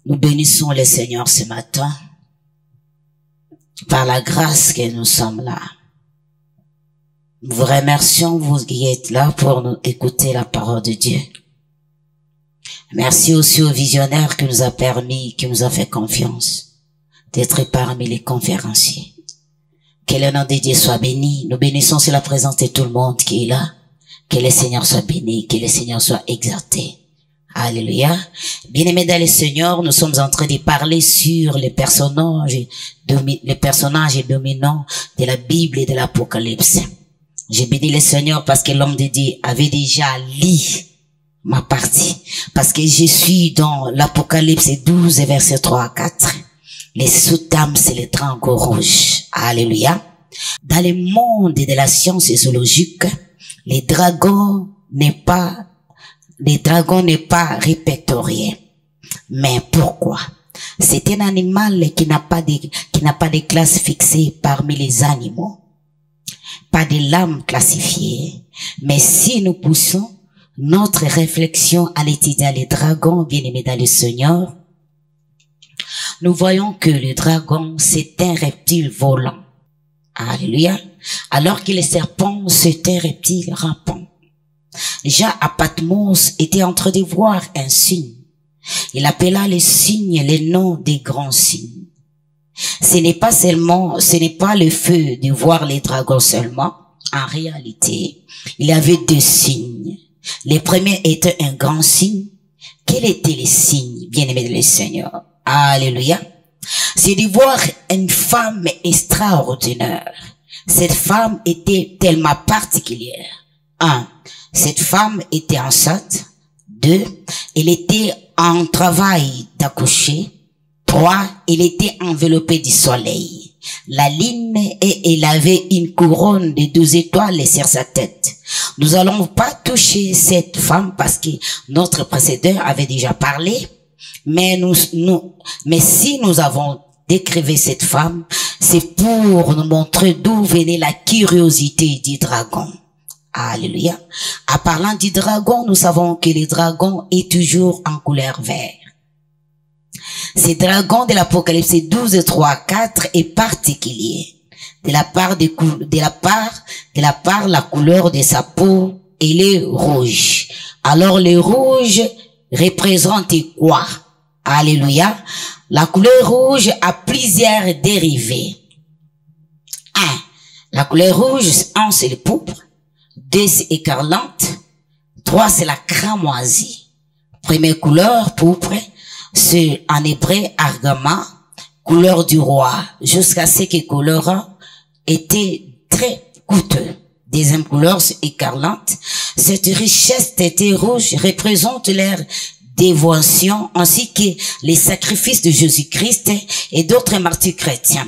Nous bénissons le Seigneur ce matin par la grâce que nous sommes là. Nous vous remercions, vous qui êtes là pour nous écouter la parole de Dieu. Merci aussi au visionnaire qui nous a permis, qui nous a fait confiance d'être parmi les conférenciers. Que le nom de Dieu soit béni. Nous bénissons sur la présence de tout le monde qui est là. Que le Seigneur soit béni, que le Seigneur soit exalté. Alléluia. Bien-aimés dans le Seigneur, nous sommes en train de parler sur les personnages dominants de la Bible et de l'Apocalypse. J'ai béni le Seigneur parce que l'homme de Dieu avait déjà lu ma partie. Parce que je suis dans l'Apocalypse 12, verset 3 à 4. Les sous-tames, c'est les dragons rouges. Alléluia. Dans le monde de la science zoologique, les dragons n'est pas répertorié. Mais pourquoi? C'est un animal qui n'a pas de classe fixée parmi les animaux. Pas de lame classifiée. Mais si nous poussons notre réflexion à l'étudier les dragons, bien-aimés dans le Seigneur, nous voyons que le dragon, c'est un reptile volant. Alléluia. Alors que le serpent, c'est un reptile rampant. Jean à Patmos était en train de voir un signe. Il appela les signes les noms des grands signes. Ce n'est pas le feu de voir les dragons seulement. En réalité, il y avait deux signes. Le premier était un grand signe. Quel était le signe, bien-aimé le Seigneur? Alléluia. C'est de voir une femme extraordinaire. Cette femme était tellement particulière. 1. Cette femme était enceinte. 2. Elle était en travail d'accoucher. 3. Elle était enveloppée du soleil. La lune, et elle avait une couronne de 12 étoiles sur sa tête. Nous allons pas toucher cette femme parce que notre précédent avait déjà parlé. Mais si nous avons décrivé cette femme, c'est pour nous montrer d'où venait la curiosité du dragon. Alléluia. En parlant du dragon, nous savons que le dragon est toujours en couleur vert. Ce dragon de l'Apocalypse 12, 3, 4 est particulier. De la part, la couleur de sa peau, elle est rouge. Alors le rouge représente quoi? Alléluia. La couleur rouge a plusieurs dérivés. 1. La couleur rouge, 1 c'est le pourpre. 2 c'est écarlate. 3 c'est la cramoisie. Première couleur, pourpre. C'est en hébreu argama, couleur du roi, jusqu'à ce que couleur était très coûteux. Deuxième couleur, c'est écarlate. Cette richesse était rouge représente leur dévotion ainsi que les sacrifices de Jésus-Christ et d'autres martyrs chrétiens.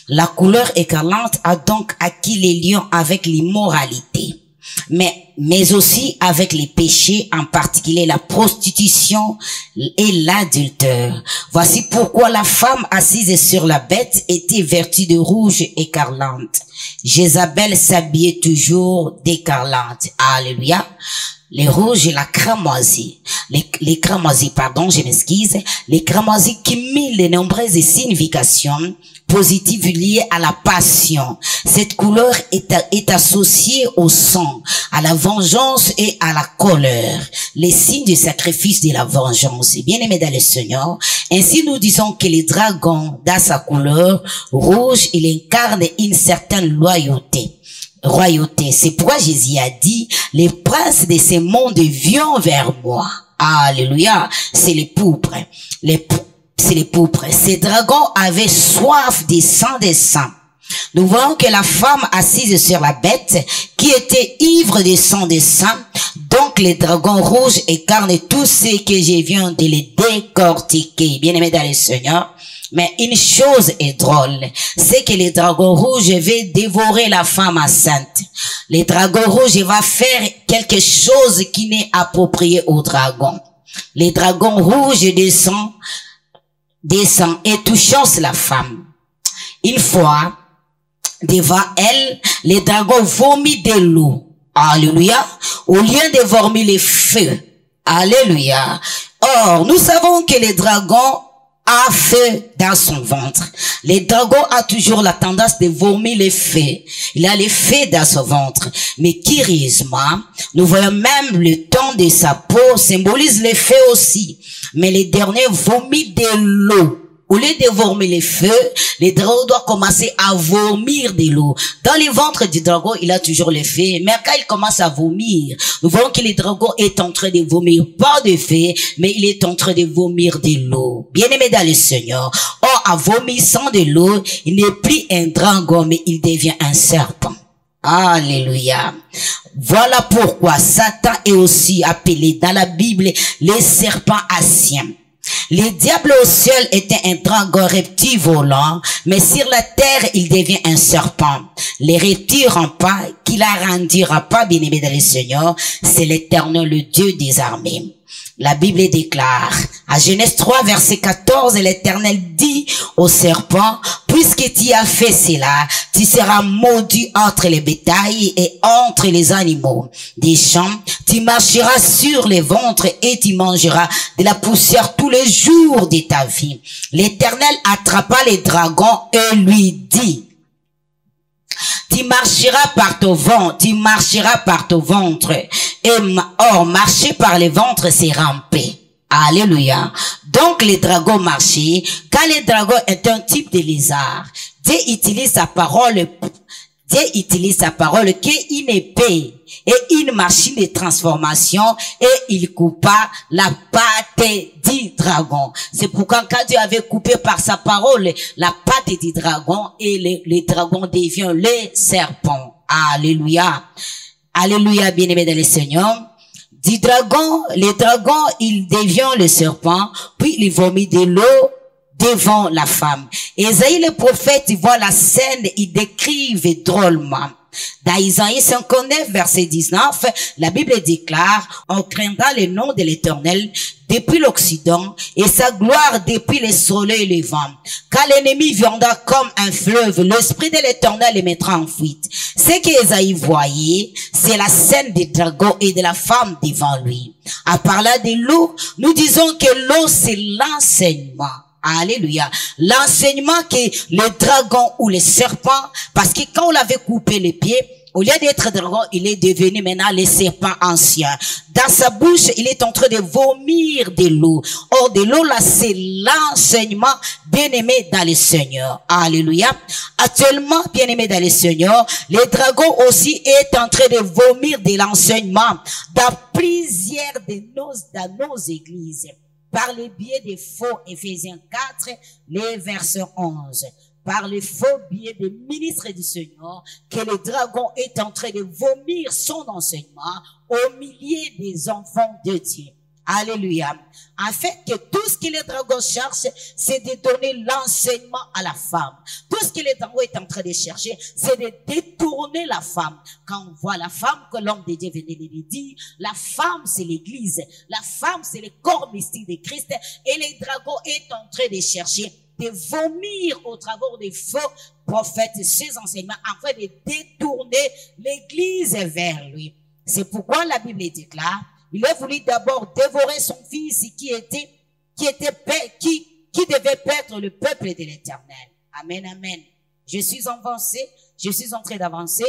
La couleur écarlate a donc acquis les liens avec l'immoralité, mais aussi avec les péchés, en particulier la prostitution et l'adultère. Voici pourquoi la femme assise sur la bête était vêtue de rouge écarlate. Jézabel s'habillait toujours d'écarlate. Alléluia. Les rouges et la cramoisie. Les cramoisies, pardon, je m'excuse. Les cramoisies qui mêlent de nombreuses significations positives liées à la passion. Cette couleur est associée au sang, à la vengeance et à la colère. Les signes du sacrifice de la vengeance. Bien-aimés dans le Seigneur, ainsi nous disons que le dragon, dans sa couleur rouge, il incarne une certaine loyauté. C'est pourquoi Jésus a dit, les princes de ce monde viennent vers moi. Alléluia. C'est les pourpres. C'est les pourpres. Ces dragons avaient soif des sang des saints. Nous voyons que la femme assise sur la bête, qui était ivre des sang des saints, donc les dragons rouges incarnent tout ce que je viens de les décortiquer. Bien-aimés dans le Seigneur. Mais une chose est drôle, c'est que les dragons rouges vont dévorer la femme enceinte. Les dragons rouges vont faire quelque chose qui n'est approprié aux dragons. Les dragons rouges descendent et touchent la femme. Une fois, devant elle, les dragons vomissent de l'eau. Alléluia. Au lieu de vomir les feux. Alléluia. Or, nous savons que les dragons a feu dans son ventre. Le dragon a toujours la tendance de vomir les feux. Il a les feux dans son ventre. Mais curieusement, nous voyons même le ton de sa peau symbolise les feux aussi. Mais le dernier vomit de l'eau. Au lieu de vomir les feux, le dragon doit commencer à vomir de l'eau. Dans le ventre du dragon, il a toujours les feux. Mais quand il commence à vomir, nous voyons que le dragon est en train de vomir pas de feu, mais il est en train de vomir de l'eau. Bien-aimé dans le Seigneur, or en vomissant de l'eau, il n'est plus un dragon, mais il devient un serpent. Alléluia. Voilà pourquoi Satan est aussi appelé dans la Bible le serpent ancien. Le diable au ciel était un dragon reptile volant, mais sur la terre, il devient un serpent. Les reptiles rampants, qui la rendira pas, bien-aimé dans le Seigneur, c'est l'Éternel, le Dieu des armées. La Bible déclare, à Genèse 3, verset 14, l'Éternel dit au serpent, puisque tu as fait cela, tu seras maudit entre les bétails et entre les animaux des champs. Tu marcheras sur les ventres et tu mangeras de la poussière tous les jours de ta vie. L'Éternel attrapa le dragon et lui dit, tu marcheras par ton ventre, et marcher par les ventres, c'est ramper. Alléluia. Donc, les dragons marchaient. Quand le dragon est un type de lézard, Dieu utilise sa parole qu'une épée et une machine de transformation et il coupa la patte du dragon. C'est pourquoi quand Dieu avait coupé par sa parole la patte du dragon et le dragon devient le serpent. Alléluia. Alléluia, bien-aimé dans le Seigneur. Le dragon, il devient le serpent, puis il vomit de l'eau devant la femme. Ésaïe le prophète, il voit la scène, il décrive drôlement. Dans Isaïe 59, verset 19, la Bible déclare, on craindra le nom de l'Éternel depuis l'Occident et sa gloire depuis le soleil levant. Quand l'ennemi viendra comme un fleuve, l'esprit de l'Éternel le mettra en fuite. Ce qu'Ésaïe voyait, c'est la scène des dragons et de la femme devant lui. En parlant de l'eau, nous disons que l'eau, c'est l'enseignement. Alléluia. L'enseignement que le dragon ou le serpent, parce que quand on l'avait coupé les pieds, au lieu d'être dragon, il est devenu maintenant le serpent ancien. Dans sa bouche, il est en train de vomir de l'eau. Or, de l'eau, là, c'est l'enseignement bien-aimé dans le Seigneur. Alléluia. Actuellement, bien-aimé dans le Seigneur, le dragon aussi est en train de vomir de l'enseignement dans plusieurs dans nos églises. Par le biais des faux Éphésiens 4, les versets 11. Par le faux biais des ministres du Seigneur, que le dragon est en train de vomir son enseignement au milieu des enfants de Dieu. Alléluia. En fait, que tout ce que le dragon cherche, c'est de donner l'enseignement à la femme. Tout ce que le dragon est en train de chercher, c'est de détourner la femme. Quand on voit la femme, que l'homme de Dieu venait de lui dire, la femme, c'est l'église. La femme, c'est le corps mystique de Christ. Et le dragon est en train de chercher, de vomir au travers des faux prophètes ses enseignements, afin de détourner l'église vers lui. C'est pourquoi la Bible déclare, il a voulu d'abord dévorer son fils qui devait perdre le peuple de l'Éternel. Amen, amen. Je suis en train d'avancer,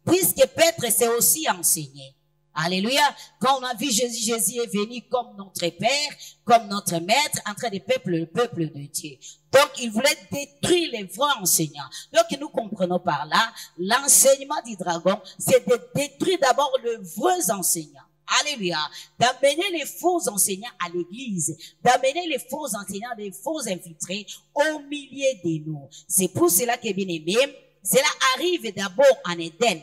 puisque Pètre s'est aussi enseigné. Alléluia. Quand on a vu Jésus est venu comme notre Père, comme notre Maître, en train de le peuple de Dieu. Donc, il voulait détruire les vrais enseignants. Donc, nous comprenons par là, l'enseignement du dragon, c'est de détruire d'abord les vrais enseignants. Alléluia. D'amener les faux enseignants à l'église, d'amener les faux enseignants, des faux infiltrés au milieu de nous. C'est pour cela que, bien aimé, cela arrive d'abord en Éden.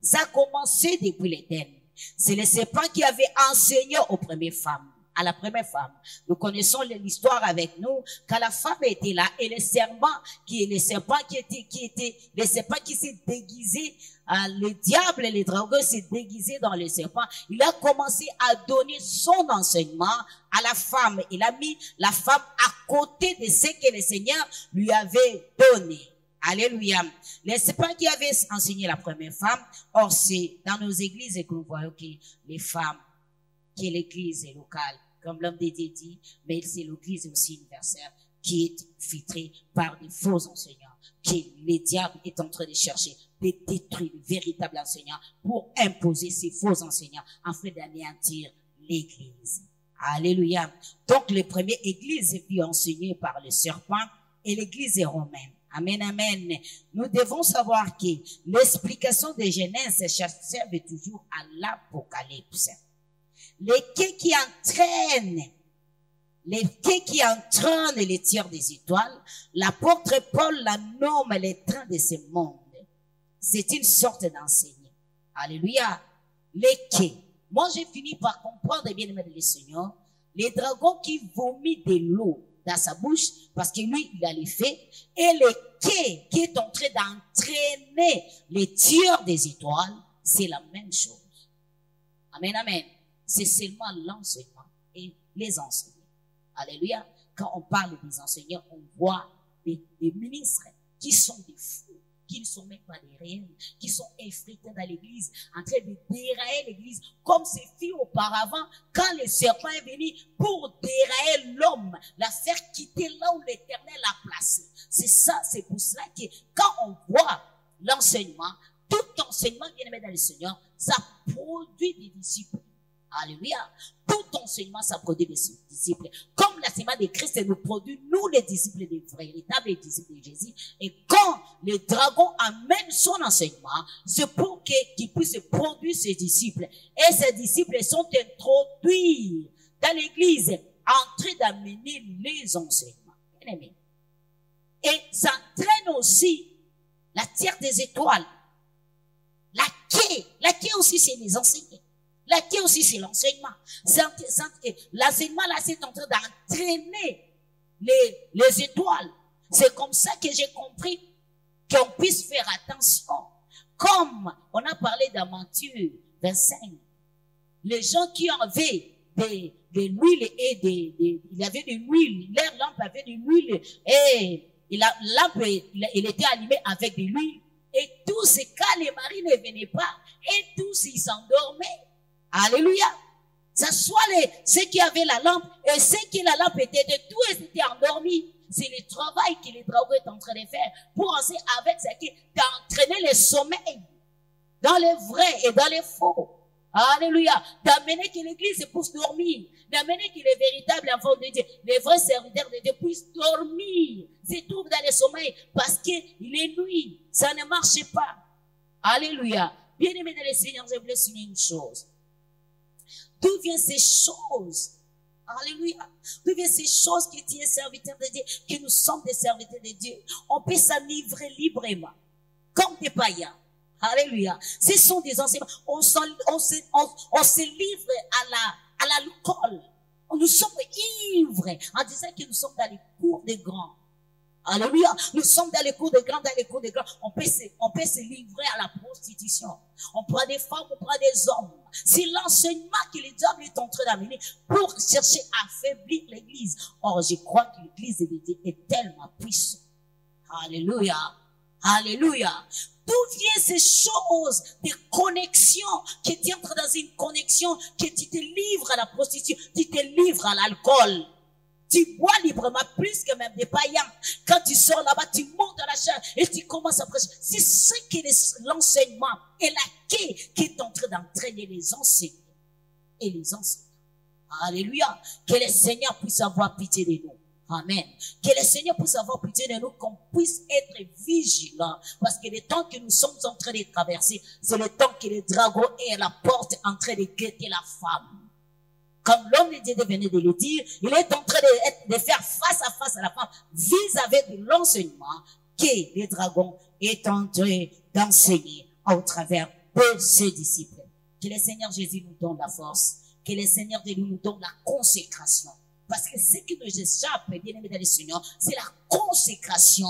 Ça a commencé depuis l'Éden. C'est le serpent qui avait enseigné aux premières femmes, à la première femme. Nous connaissons l'histoire avec nous, quand la femme était là, et le serpent qui s'est déguisé, le diable et les dragons s'est déguisé dans le serpent. Il a commencé à donner son enseignement à la femme. Il a mis la femme à côté de ce que le Seigneur lui avait donné. Alléluia. Les serpents qui avaient enseigné la première femme, or c'est dans nos églises que nous voyons que les femmes, que l'église est locale, comme l'homme de Dieu dit, mais c'est l'église aussi universelle qui est filtrée par des faux enseignants, que le diable est en train de chercher, de détruire le véritable enseignant pour imposer ces faux enseignants afin d'anéantir l'église. Alléluia. Donc, les premières églises furent enseignées par le serpent et l'église est romaine. Amen, amen. Nous devons savoir que l'explication de Genèse servent toujours à l'Apocalypse. Les quais qui entraînent les tiers des étoiles, l'apôtre Paul la nomme les trains de ce monde. C'est une sorte d'enseignement. Alléluia. Les quais. Moi, j'ai fini par comprendre, bien aimé le Seigneur, les dragons qui vomit de l'eau dans sa bouche, parce que lui, il a les faits, et le quai qui est en train d'entraîner les tiers des étoiles, c'est la même chose. Amen, amen. C'est seulement l'enseignement et les enseignants. Alléluia. Quand on parle des enseignants, on voit des ministres qui sont des fous, qui ne sont même pas des réels, qui sont effrités dans l'église, en train de dérailler l'église, comme c'est fait auparavant, quand le serpent est venu pour dérailler l'homme, la faire quitter là où l'Éternel l'a placé. C'est ça, c'est pour cela que quand on voit l'enseignement, tout enseignement bien aimé dans le Seigneur, ça produit des disciples. Alléluia. Tout enseignement, ça produit des disciples. Comme l'enseignement de Christ nous produit, nous les disciples des véritables disciples de Jésus. Et quand le dragon amène son enseignement, c'est pour qu'il puisse produire ses disciples. Et ces disciples sont introduits dans l'église en train d'amener les enseignements. Bien aimé. Et ça entraîne aussi la terre des étoiles. La quai aussi, c'est les enseignements. La quai aussi, c'est l'enseignement. L'enseignement, là, c'est en train d'entraîner les étoiles. C'est comme ça que j'ai compris qu'on puisse faire attention. Comme on a parlé dans Matthieu 25, les gens qui avaient de l'huile et il y avait de l'huile, leur lampe avait de l'huile et la lampe, il était allumé avec de l'huile. Et tous ces cas, les maris ne venaient pas et tous ils s'endormaient. Alléluia. Ça soit ceux qui avaient la lampe et ceux qui la lampe était de tout, ils étaient endormis. C'est le travail que les dragons est en train de faire pour enseigner avec ça qui d'entraîner le sommeil dans les vrais et dans les faux. Alléluia. D'amener que l'église puisse dormir. D'amener que les véritables enfants de Dieu, les vrais serviteurs de Dieu puissent dormir. Se trouvent dans le sommeil parce qu'il est nuit. Ça ne marche pas. Alléluia. Bien aimé dans le Seigneur, je voulais souligner une chose. D'où viennent ces choses? Alléluia. D'où viennent ces choses que tu es serviteur de Dieu, que nous sommes des serviteurs de Dieu? On peut s'enivrer librement, comme des païens. Alléluia. Ce sont des enseignements. On se livre à l'alcool. Nous sommes ivres en disant que nous sommes dans les cours des grands. Alléluia. Nous sommes dans les cours de grands, On peut se livrer à la prostitution. On prend des femmes, on prend des hommes. C'est l'enseignement que le diable est en train d'amener pour chercher à affaiblir l'église. Or, je crois que l'église de Dieu est tellement puissante. Alléluia. Alléluia. D'où viennent ces choses de connexion, que tu entres dans une connexion, que tu te livres à la prostitution, tu te livres à l'alcool. Tu bois librement plus que même des païens. Quand tu sors là-bas, tu montes dans la chair et tu commences à prêcher. C'est ce qui est l'enseignement et la quai qui est en train d'entraîner les enseignants et les enseignants. Alléluia. Que le Seigneur puisse avoir pitié de nous. Amen. Que le Seigneur puisse avoir pitié de nous, qu'on puisse être vigilants. Parce que le temps que nous sommes en train de traverser, c'est le temps que le dragon est à la porte en train de guetter la femme. Comme l'homme de Dieu venait de le dire, il est en train de faire face à la femme vis-à-vis de l'enseignement que le dragon est en train d'enseigner au travers de ses disciples. Que le Seigneur Jésus nous donne la force, que le Seigneur de nous donne la consécration. Parce que ce qui nous échappe, bien aimé dans le Seigneur, c'est la consécration.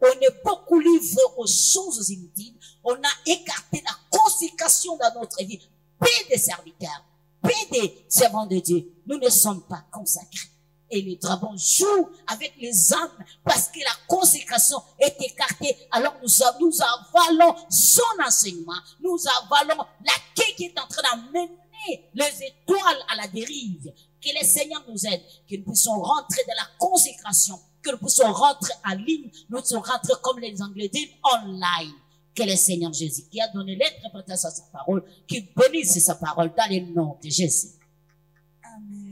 On est beaucoup livré aux choses inutiles. On a écarté la consécration dans notre vie. Paix des serviteurs. Paix des servants de Dieu. Nous ne sommes pas consacrés. Et le dragon joue avec les âmes parce que la consécration est écartée. Alors nous avalons son enseignement. Nous avalons la quai qui est en train d'amener donné les étoiles à la dérive. Que le Seigneur nous aide, que nous puissions rentrer dans la consécration, que nous puissions rentrer en ligne, nous puissions rentrer comme les Anglais disent, online. Que le Seigneur Jésus, qui a donné l'interprétation de sa parole, qui bénisse sa parole dans le nom de Jésus. Amen.